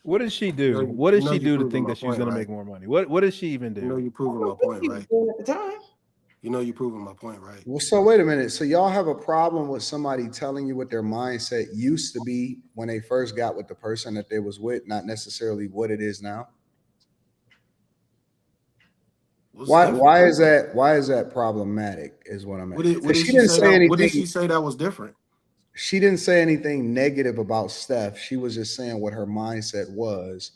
What did she do? What did she do to think that she's going to make more money? What did she even do? You're proving my point, right? At the time. You're proving my point, right? Well, so wait a minute. So y'all have a problem with somebody telling you what their mindset used to be when they first got with the person that they was with, not necessarily what it is now? Why is that problematic? Is what I'm at. What did she didn't say anything. What did she say that was different? She didn't say anything negative about Steph. She was just saying what her mindset was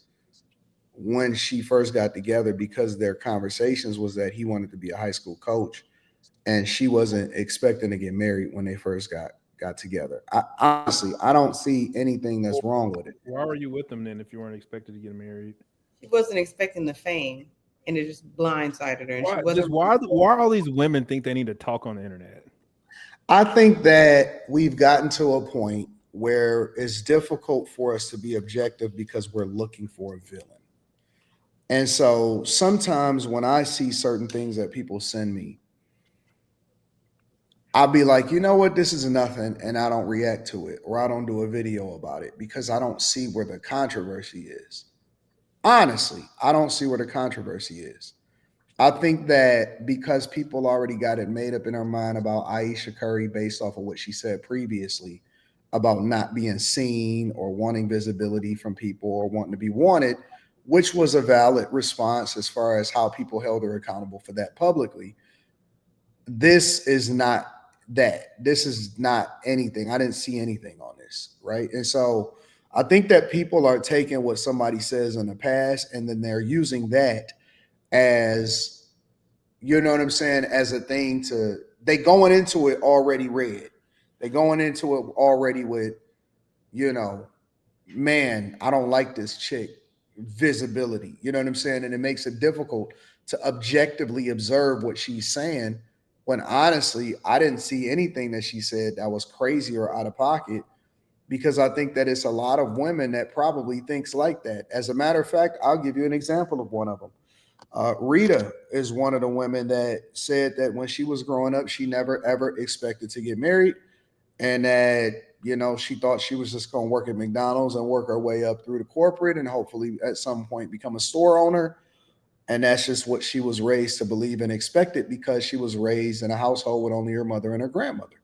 when she first got together, because their conversations was that he wanted to be a high school coach and she wasn't expecting to get married when they first got together. Honestly, I don't see anything that's wrong with it. Why were you with them then if you weren't expected to get married? She wasn't expecting the fame, and it just blindsided her. And why, she wasn't. Why all these women think they need to talk on the internet? I think that we've gotten to a point where it's difficult for us to be objective because we're looking for a villain. And so sometimes when I see certain things that people send me, I'll be like, you know what, this is nothing, and I don't react to it, or I don't do a video about it because I don't see where the controversy is. Honestly, I don't see where the controversy is. I think that because people already got it made up in their mind about Ayesha Curry based off of what she said previously about not being seen or wanting visibility from people or wanting to be wanted, which was a valid response as far as how people held her accountable for that publicly. This is not that. This is not anything. I didn't see anything on this, right? And so I think that people are taking what somebody says in the past and then they're using that as, you know what I'm saying, as a thing to, they going into it already read. They going into it already with, you know, man, I don't like this chick, visibility. You know what I'm saying? And it makes it difficult to objectively observe what she's saying when honestly, I didn't see anything that she said that was crazy or out of pocket, because I think that it's a lot of women that probably thinks like that. As a matter of fact, I'll give you an example of one of them. Rita is one of the women that said that when she was growing up, she never ever expected to get married, and that, you know, she thought she was just going to work at McDonald's and work her way up through the corporate and hopefully at some point become a store owner. And that's just what she was raised to believe and expected because she was raised in a household with only her mother and her grandmother.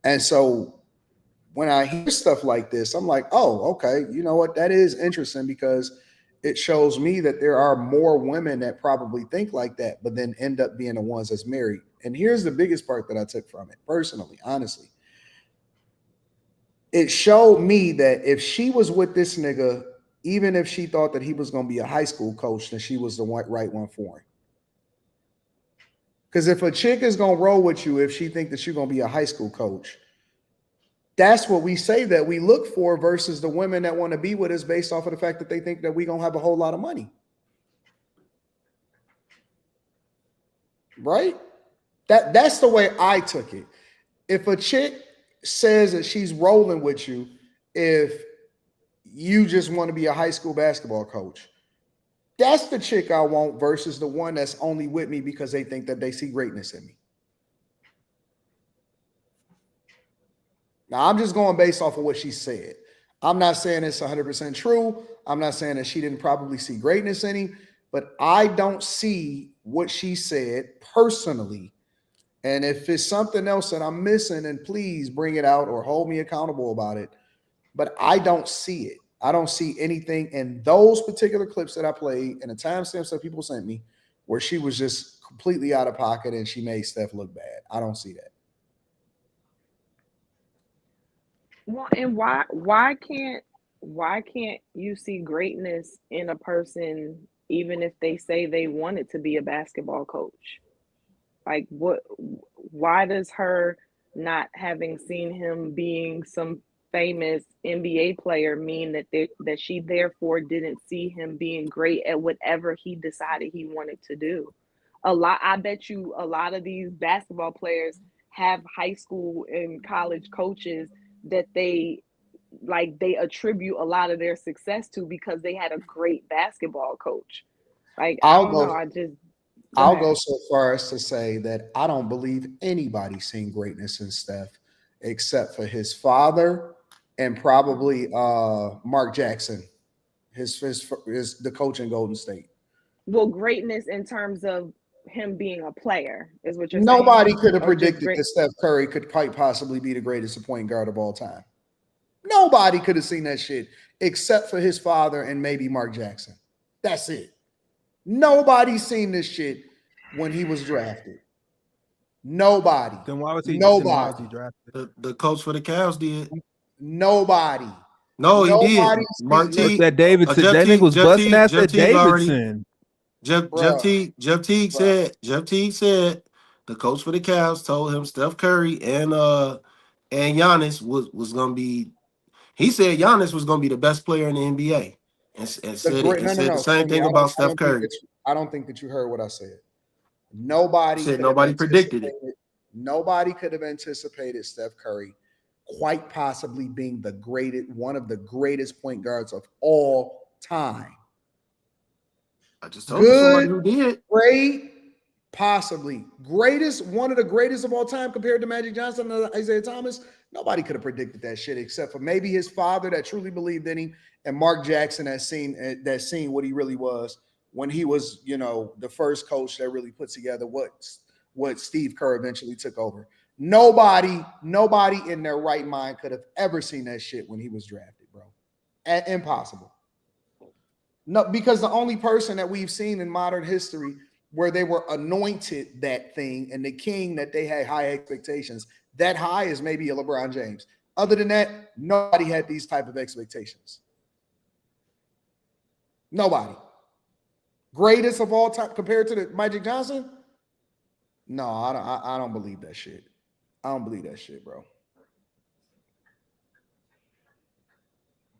And so when I hear stuff like this, I'm like, oh, okay, you know what? That is interesting because it shows me that there are more women that probably think like that, but then end up being the ones that's married. And here's the biggest part that I took from it, personally, honestly. It showed me that if she was with this nigga, even if she thought that he was going to be a high school coach, then she was the right one for him. Because if a chick is going to roll with you, if she think that you're going to be a high school coach, that's what we say that we look for versus the women that want to be with us based off of the fact that they think that we're going to have a whole lot of money. Right? That's the way I took it. If a chick says that she's rolling with you, if you just want to be a high school basketball coach, that's the chick I want versus the one that's only with me because they think that they see greatness in me. Now, I'm just going based off of what she said. I'm not saying it's 100% true. I'm not saying that she didn't probably see greatness in him, but I don't see what she said personally. And if it's something else that I'm missing, then please bring it out or hold me accountable about it. But I don't see it. I don't see anything in those particular clips that I played and the timestamps that people sent me where she was just completely out of pocket and she made Steph look bad. I don't see that. Well, and why can't you see greatness in a person even if they say they wanted to be a basketball coach? Like why does her not having seen him being some famous NBA player mean that she therefore didn't see him being great at whatever he decided he wanted to do? I bet you a lot of these basketball players have high school and college coaches that they attribute a lot of their success to because they had a great basketball coach. Like, I'll go so far as to say that I don't believe anybody's seen greatness in Steph except for his father and probably Mark Jackson. the coach in Golden State. Well, greatness in terms of him being a player is what you're Nobody saying. could have Or just predicted great. that Steph Curry could quite possibly be the greatest point guard of all time. Nobody could have seen that shit except for his father and maybe Mark Jackson. That's it. Nobody's seen this shit when he was drafted. Nobody. Then why was he? Nobody. Then why was he drafted? The coach for the Cavs did. Nobody. No, he did. Nobody's Mark seen- T. That Davidson. Jeff That Teague- nigga was Jeff busting Teague- ass Jeff at Teague already- Davidson. Jeff Teague Bruh. said the coach for the Cavs told him Steph Curry and Giannis was gonna be. He said Giannis was gonna be the best player in the NBA, and said the same thing about Steph Curry. I don't think that you heard what I said. Nobody Predicted it. Nobody could have anticipated Steph Curry quite possibly being one of the greatest point guards of all time. I just told you somebody who did. Great, possibly greatest, one of the greatest of all time compared to Magic Johnson and Isaiah Thomas. Nobody could have predicted that shit except for maybe his father that truly believed in him and Mark Jackson that seen what he really was when he was, the first coach that really put together what Steve Kerr eventually took over. Nobody in their right mind could have ever seen that shit when he was drafted, bro. Impossible. No, because the only person that we've seen in modern history where they were anointed that thing and the king that they had high expectations, that high is maybe a LeBron James. Other than that, nobody had these type of expectations. Nobody. Greatest of all time compared to the Magic Johnson? No, I don't believe that shit. I don't believe that shit, bro.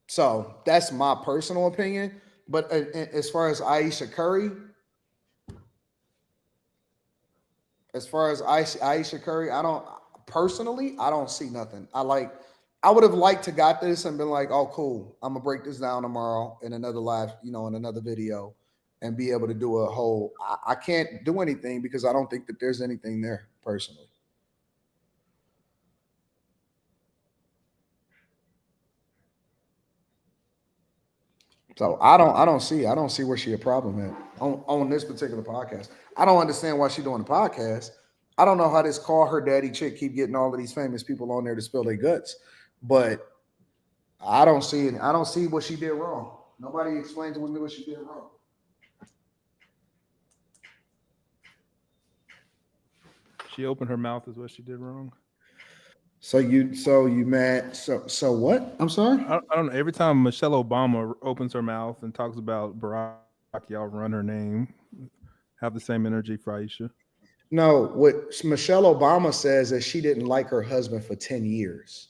So that's my personal opinion. But as far as Ayesha Curry, I don't see nothing. I would have liked to got this and been like, oh, cool. I'm gonna break this down tomorrow in another live, in another video and be able to do a whole. I can't do anything because I don't think that there's anything there personally. So I don't see where she a problem at on this particular podcast. I don't understand why she doing the podcast. I don't know how this Call Her Daddy chick keep getting all of these famous people on there to spill their guts, but I don't see it. I don't see what she did wrong. Nobody explained to me what she did wrong. She opened her mouth is what she did wrong. So you mad? So what? I'm sorry. I don't know. Every time Michelle Obama opens her mouth and talks about Barack, y'all run her name. Have the same energy for Ayesha. No, what Michelle Obama says is she didn't like her husband for 10 years.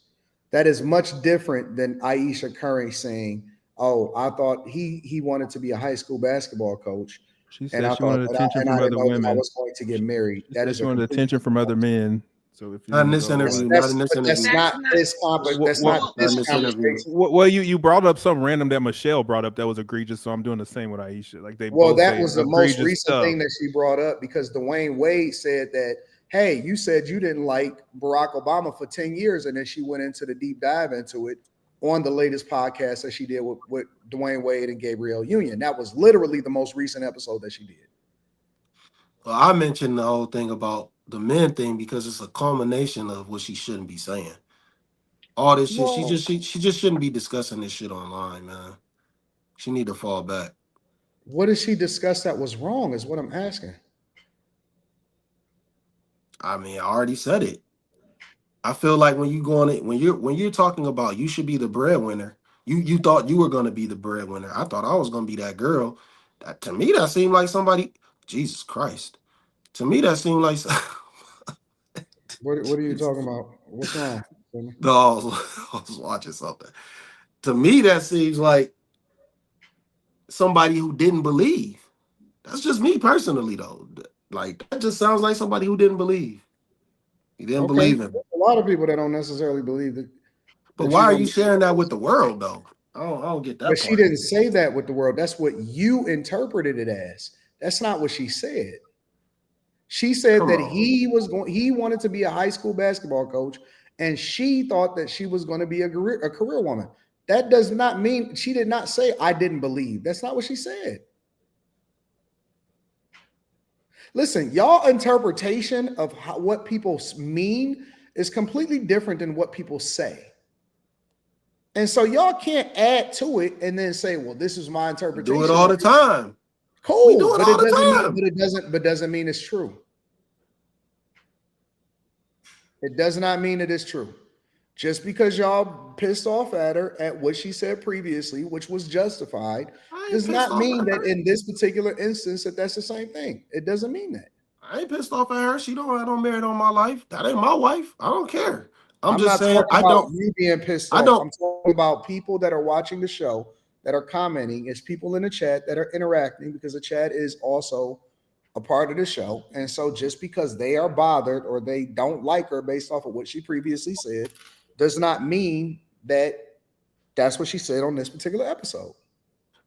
That is much different than Ayesha Curry saying, "Oh, I thought he wanted to be a high school basketball coach." She said she wanted attention from other women. I was going to get married. That is she wanted attention from other men. So if you Not in this interview. Not in this interview. That's not this conversation. Well, you brought up something random that Michelle brought up that was egregious. So I'm doing the same with Ayesha. Like they. Well, both that say was the most recent stuff. thing that she brought up because Dwayne Wade said that, hey, you said you didn't like Barack Obama for 10 years, and then she went into the deep dive into it on the latest podcast that she did with Dwayne Wade and Gabrielle Union. That was literally the most recent episode that she did. Well, I mentioned the whole thing about the men thing because it's a culmination of what she shouldn't be saying. All this shit, she just shouldn't be discussing this shit online, man. She need to fall back. What did she discuss that was wrong is what I'm asking. I mean, I already said it. I feel like when you're talking about you should be the breadwinner, you thought you were gonna be the breadwinner. I thought I was gonna be that girl. To me, that seemed like somebody. Jesus Christ. To me, that seemed like. What are you talking about? What's wrong? No, I was watching something. To me, that seems like somebody who didn't believe. That's just me personally, though. Like that just sounds like somebody who didn't believe. He didn't believe him. There's a lot of people that don't necessarily believe that. But why are you sharing that with the world, though? I don't get that. But she didn't say that with the world. That's what you interpreted it as. That's not what she said. She said that he wanted to be a high school basketball coach, and she thought that she was going to be a career woman. That does not mean she did not say I didn't believe. That's not what she said. Listen, y'all interpretation of what people mean is completely different than what people say. And so y'all can't add to it and then say, well, this is my interpretation. Do it all the time. Cool. We do it but all it the doesn't time. mean, but doesn't mean it's true. It does not mean it is true. Just because y'all pissed off at her at what she said previously, which was justified, does not mean that in this particular instance that that's the same thing. It doesn't mean that. I ain't pissed off at her. She don't have no merit on my life. That ain't my wife. I don't care. I'm not just saying talking about you being pissed off. I'm talking about people that are watching the show that are commenting. It's people in the chat that are interacting because the chat is also a part of the show. And so just because they are bothered or they don't like her based off of what she previously said does not mean that that's what she said on this particular episode.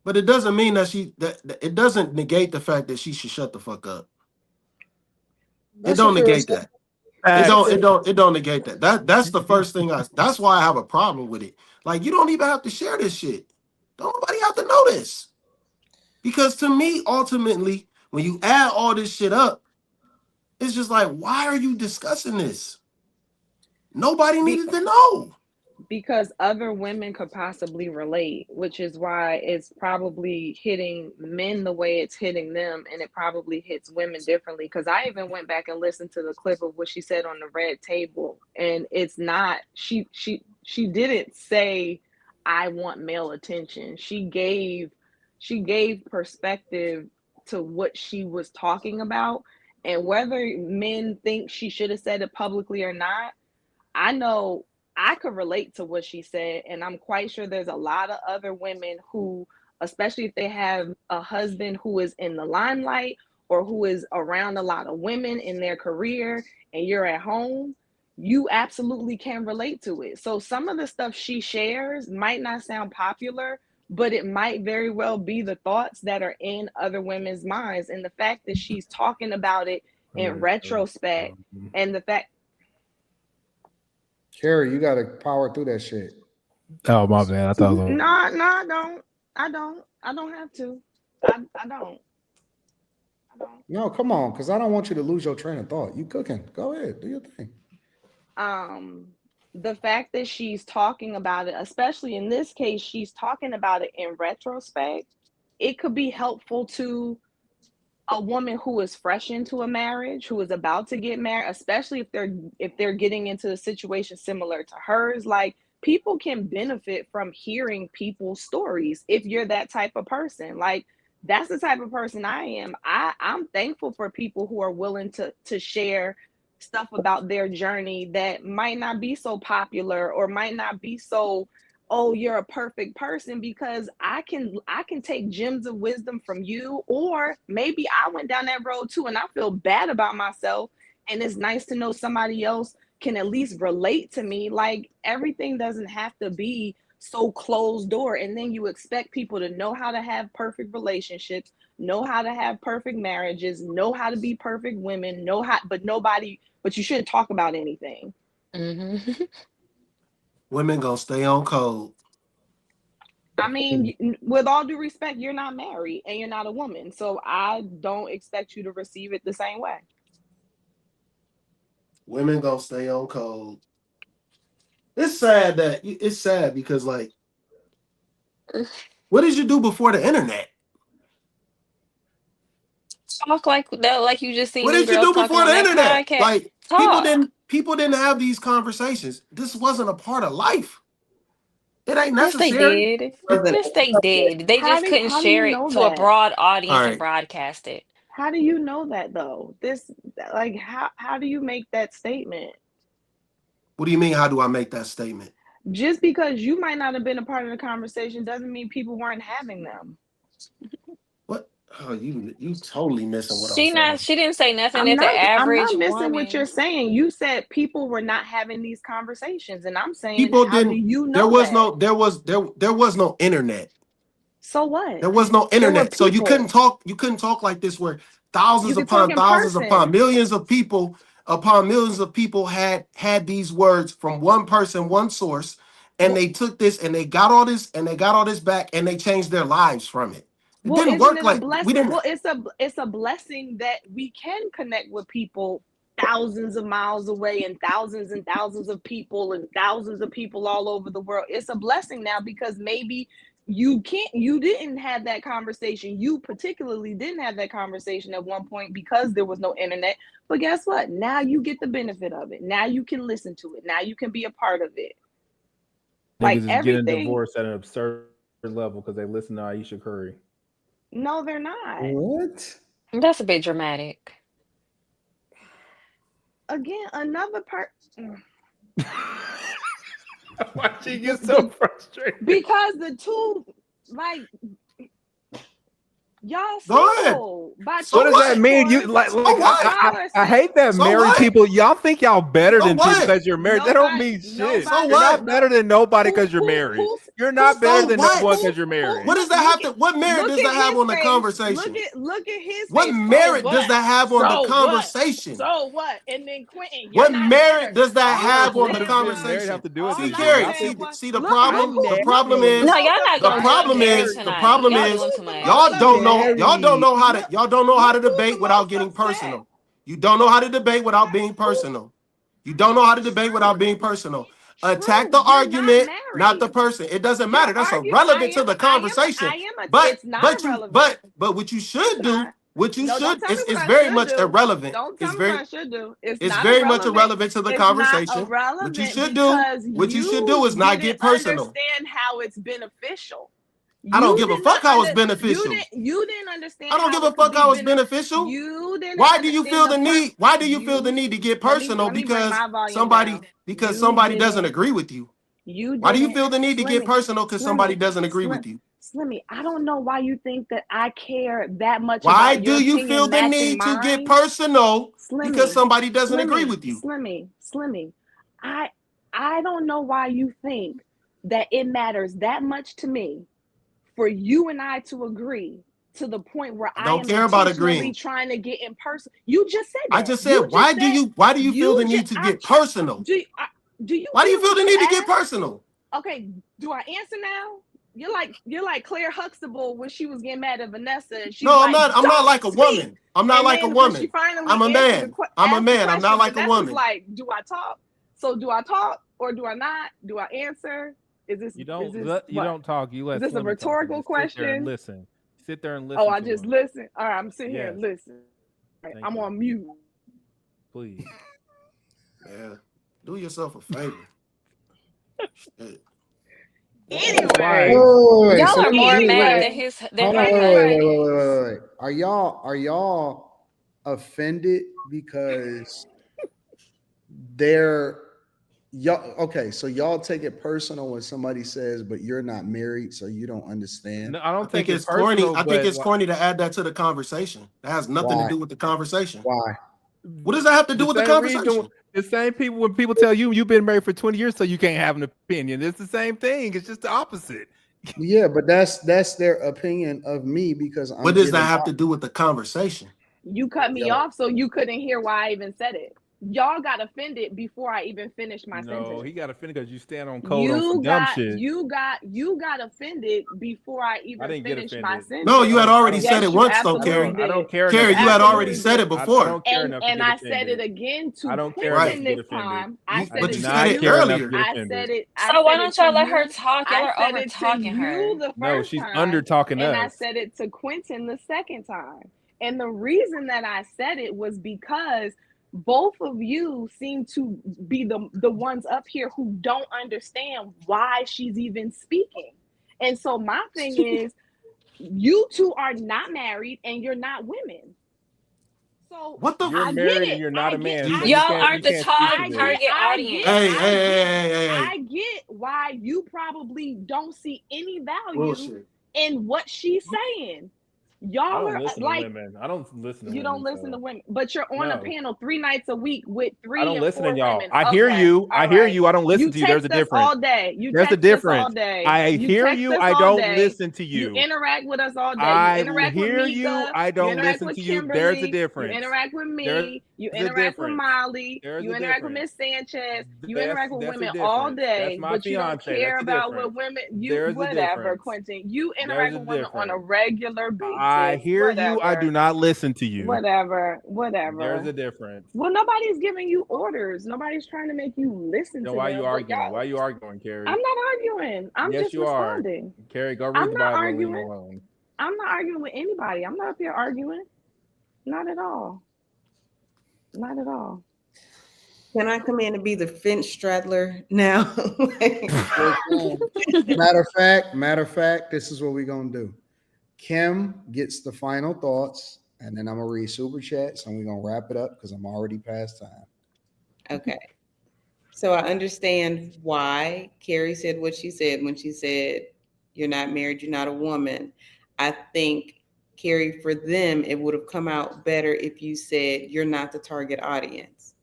But it doesn't mean that it doesn't negate the fact that she should shut the fuck up. It don't negate that. It don't negate that. That's the first thing that's why I have a problem with it. Like, you don't even have to share this shit. Don't nobody have to know this. Because to me, ultimately, when you add all this shit up, it's just like, why are you discussing this? Nobody needed to know. Because other women could possibly relate, which is why it's probably hitting men the way it's hitting them, and it probably hits women differently. Because I even went back and listened to the clip of what she said on the red table, and it's not she didn't say I want male attention. She gave perspective to what she was talking about, and whether men think she should have said it publicly or not, I know I could relate to what she said, and I'm quite sure there's a lot of other women who, especially if they have a husband who is in the limelight or who is around a lot of women in their career and you're at home, you absolutely can relate to it. So some of the stuff she shares might not sound popular, but it might very well be the thoughts that are in other women's minds. And the fact that she's talking about it in retrospect, and the fact, Carrie, you gotta power through that shit. Oh, my bad. I thought it was no, I don't have to. I don't. No, come on, because I don't want you to lose your train of thought. You cooking. Go ahead, do your thing. The fact that she's talking about it, especially in this case, she's talking about it in retrospect, it could be helpful to a woman who is fresh into a marriage, who is about to get married, especially if they're getting into a situation similar to hers. Like, people can benefit from hearing people's stories if you're that type of person. Like, that's the type of person I am. I'm thankful for people who are willing to share stuff about their journey that might not be so popular or might not be so, oh, you're a perfect person, because I can take gems of wisdom from you, or maybe I went down that road too and I feel bad about myself, and it's nice to know somebody else can at least relate to me. Like, everything doesn't have to be so closed door, and then you expect people to know how to have perfect relationships, know how to have perfect marriages, know how to be perfect women, but you shouldn't talk about anything. Mm-hmm. Women gonna stay on code. I mean, with all due respect, you're not married and you're not a woman, so I don't expect you to receive it the same way. Women gonna stay on code. It's sad because, like, what did you do before the internet? Talk like that, like you just seen What them did you girls do talking before on the that internet? podcast. Like, Talk. people didn't have these conversations. This wasn't a part of life. It ain't Yes, they necessary. did. Yes, they did. They just couldn't How do share you it know to a that? broad audience All and right. broadcast it. How do you know that though? Like, how do you make that statement? What do you mean? How do I make that statement? Just because you might not have been a part of the conversation doesn't mean people weren't having them. What? Oh, you totally missing what I'm saying. She didn't say nothing I'm that the not average missing woman. what you're saying. You said people were not having these conversations, and I'm saying, People how do didn't. you know There was that? there was no internet. So what? There was no There were internet, so you couldn't people. talk like this, where You thousands could talk upon in thousands upon person. millions of people had these words from one person, one source, and they took this and they got all this back and they changed their lives from it. It Well, didn't isn't work it a like blessing? we didn't. Well, it's a blessing that we can connect with people thousands of miles away and thousands of people and thousands of people all over the world. It's a blessing now because maybe you didn't have that conversation. You particularly didn't have that conversation at one point because there was no internet. But guess what? Now you get the benefit of it. Now you can listen to it. Now you can be a part of it. Like Niggas is everything. getting divorced at an absurd level because they listen to Ayesha Curry. No, they're not. What? That's a bit dramatic. Again, another part. Why she get so frustrated? Because the two, like, y'all Go ahead. by So What does that mean? You what? I hate that So married what? people. Y'all think y'all better So than what? people because you're married. That don't mean shit. nobody- So You're what? not better than nobody because you're married. You're not better so than what? no one because you're married. What does that have to? What merit look does that at have his on the face. conversation? Look at his What face. merit So does that have on the So what? conversation? So what? And then Quentin, you're What not merit better. does that All have I on the said What does being was- married have conversation? to do with all See, anything? I Carrie, Y'all said think was- see the look, problem. look The who- problem look is No, who- y'all not the gonna problem Carrie is tonight. the problem Y'all is doing too much. y'all don't know Carrie. how to y'all don't know how to Look who's debate the without most getting upset. personal. You don't know how to debate without being personal. You don't know how to debate without being personal. Attack the True, you're argument, not not the married. person. It doesn't You're matter. That's arguing. irrelevant to the conversation. It's not irrelevant. But what you should It's do, not. what you No, don't should tell me what is I very should much do. irrelevant. Don't tell It's me very what I should do. It's it's not very much irrelevant. irrelevant to the It's conversation. not irrelevant What you should do, because what you should do is not get didn't personal. understand how it's beneficial. I don't You give a did fuck not how it's under- beneficial. You didn't understand. I don't give how a it could fuck be how it's bene- beneficial. You didn't. Why do you understand feel the need? Why do you feel the you- need to get Let me personal? bring Because my volume somebody down. because You somebody doesn't didn't- agree with you. You Why do you didn't- feel the need to get Slimmy, personal? Because somebody Slimmy, doesn't agree with you. Slimmy, I don't know why you think that I care that much Why about your do you opinion feel the matching need to get mine. personal? Because Slimmy, somebody doesn't agree with you. Slimmy. I don't know why you think that it matters that much to me for you and I to agree to the point where I don't am care about intentionally agreeing. trying to get in person. You just said that. I just said, why do you feel the need to get personal? Do you? Why do you feel the need to get personal? Okay, do I answer now? You're like Claire Huxtable when she was getting mad at Vanessa. And she's No, I'm like, not. I'm not like a "Don't woman. speak." I'm not And like a then when woman. she finally I'm a answered man. I'm a asked the man. I'm not question, like a Vanessa's woman. like, do I talk? So do I talk or do I not? Do I answer? Is this You don't. is this You what? don't talk. You let. Is this a Slimmy talk. You rhetorical just sit there and question? listen. Sit there and listen. Oh, I to just him. listen. All right, I'm sitting here and Yes. listen. All right, Thank I'm you. on mute. Please. Yeah. Do yourself a favor. Shit. Anyway, Why? Y'all So are let me- more wait, mad wait. than Hold her on, husband. wait. Are y'all offended because y'all okay? So y'all take it personal when somebody says, "But you're not married, so you don't understand." No, I I don't think it's personal, corny. I think but it's corny to add that to the conversation. That has nothing Why? to do with the conversation. Why? What does that have to do with the same conversation? reason, the same people when people tell you you've been married for 20 years, so you can't have an opinion. It's the same thing. It's just the opposite. Yeah, but that's their opinion of me because I'm. What does that giving have to do with the conversation? you cut me Yo. off so you couldn't hear why I even said it. Y'all got offended before I even finished my No, sentence. he got offended because you stand on code on some dumb shit. You got offended before I even didn't get finished my offended. sentence. No, you had already Yes, said it you once, though, absolutely Carrie. did. I don't care. Carrie, enough you to had get already offended. said it before. I don't care enough to And get I offended. said it again to I don't care Quentin enough to get this offended. time. I said But it you to said it you. earlier. I said it. So why don't y'all let her talk? Y'all I are said over it to talking her. you the No, first she's time, under talking and I us. said it to Quentin the second time. And the reason that I said it was because both of you seem to be the ones up here who don't understand why she's even speaking. And so my thing is, you two are not married and you're not women. So What the? You're I married get and it. you're not I a get- man. I So Y'all get- aren't the speak for target this. audience. I get why you probably don't see any value Bullshit. in what she's saying. I Y'all don't are listen to like, women. I don't listen to you women. don't listen to so- women, but you're on a No, panel 3 nights a week with I 3 don't and listen 4 to y'all. women. I hear Okay, you. I all hear right. you. I don't listen You to you. There's a text us difference. all day. You There's a text us all difference. day. I You hear text you. us I all don't day. listen to You you. interact with us all day. You I interact with hear you. Mika. I You don't interact listen with to you. There's a Kimberly. You difference. interact with There's me. You a interact with difference. Molly. There's You a interact with difference. Miss Sanchez. You That's interact with that's a women all difference. That's day, my but you don't fiance. care That's a about what difference. women. You There's a whatever, difference. Quentin. You There's interact a with women on a difference. regular I basis. hear you. I do Whatever. not listen to you. Whatever. There's Whatever. a difference. Well, nobody's giving you orders. Nobody's trying to make you listen Then to why are them. you But arguing? Why y'all, are you arguing, Carrie? I'm not arguing. I'm Yes, just you are. responding. Carrie, go I'm read the not Bible and leave me arguing. alone. I'm not arguing with anybody. I'm not up here arguing. Not at all. Not at all. Can I come in and be the fence straddler now? Matter of fact, this is what we're gonna do. Kim gets the final thoughts, and then I'm gonna read super chats, and we're gonna wrap it up because I'm already past time. Okay. So I understand why Carrie said what she said when she said, "You're not married, you're not a woman." I think, Carrie, for them, it would have come out better if you said, "You're not the target audience,"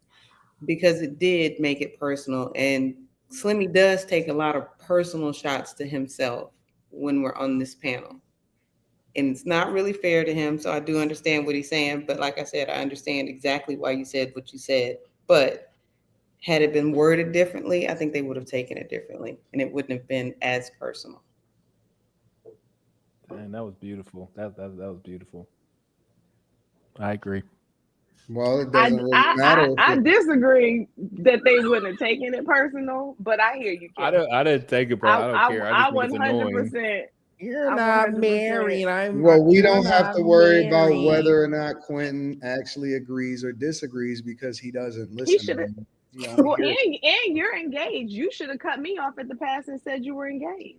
because it did make it personal. And Slimmy does take a lot of personal shots to himself when we're on this panel. And it's not really fair to him. So I do understand what he's saying. But like I said, I understand exactly why you said what you said. But had it been worded differently, I think they would have taken it differently and it wouldn't have been as personal. Dang, that was beautiful. That was beautiful. I agree. Well, it I doesn't really I matter. I, I disagree that they wouldn't have taken it personal, but I hear you, Kim. I didn't take it, bro. I don't care. I just think it's annoying. 100%. You're I'm not 100%. married. Well, we you're don't have not to worry about married. whether or not Quentin actually agrees or disagrees because he doesn't listen. He to should have. me. He only Well, hears- and you're engaged. You should have cut me off at the pass and said you were engaged.